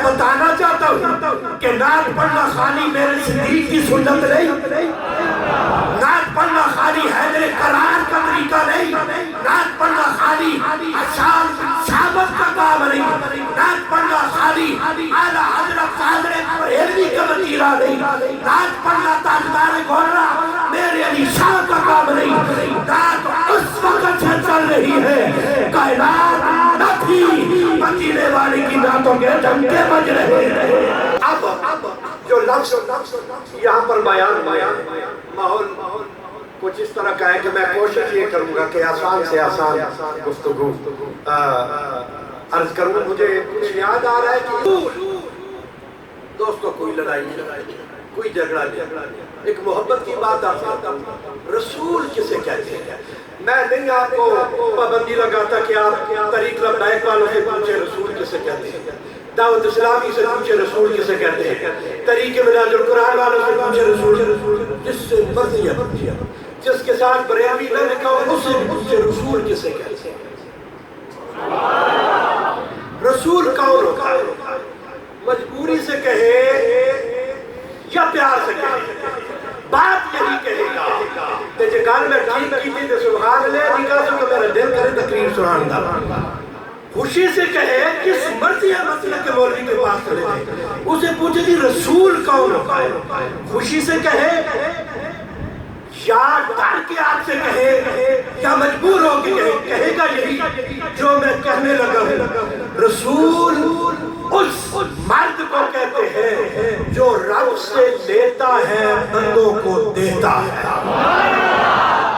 بتانا چاہتا ہوں کہ نعت پڑھنا خالی میرے صدیق کی سنت نہیں، نعت پڑھنا خالی حیدر قرار کا طریقہ نہیں، نعت پڑھنا خالی شامت کا کام نہیں، نعت پڑھنا خالی اعلیٰ حضرت حضرت بریلوی کا وطیرہ نہیں، نعت پڑھنا تاجدار گورا میرے علی شاہ کا کام نہیں، نعت اس وقت سے چل رہی ہے کائنات نہ تھی، مدینے والی کی نعتوں کے ڈنکے بج رہے ہیں۔ اب جو لفظ یہاں پر بیان ماحول کچھ اس طرح کا ہے کہ میں کوشش یہ کروں گا کہ آسان سے آسان گفتگو عرض کروں۔ مجھے کچھ یاد آ رہا ہے کہ دوستوں کوئی لڑائی نہیں، کوئی جھگڑا نہیں، ایک محبت کی بات آتا ہے۔ رسول کسے کہتے ہیں؟ میں نہیں آپ کو پابندی لگاتا کہ آپ طریق لبائک والوں سے پوچھیں رسول کسے کہتے ہیں، دعوت اسلامی سے پوچھیں رسول کسے کہتے ہیں، طریق منہاج القرآن والوں سے پوچھیں رسول، جس سے مرضی ہے، جس کے ساتھ بریلوی نہ لکھا ہو اس سے پوچھیں رسول کسے کہتے ہیں۔ رسول کون ہوتا ہے؟ مجبوری سے کہے یا پیار سے کہے، بات یہی کہے گا کہ جے گال میں ٹھیک کی تھی تو سبحان لے نکا سو کہ میرا دل کرے تقریر سنان دا، خوشی سے کہے کس مرضی ہے مسئلہ کے مولوی کے پاس چلے جائے، اسے پوچھے کہ رسول کون ہوتا ہے، خوشی سے کہے یا ڈر کے آپ سے کہے یا مجبور ہو کے کہے گا یہی جو میں کہنے لگا ہوں۔ رسول اس مرد کو کہتے ہیں جو رب سے لیتا ہے بندوں کو دیتا ہے۔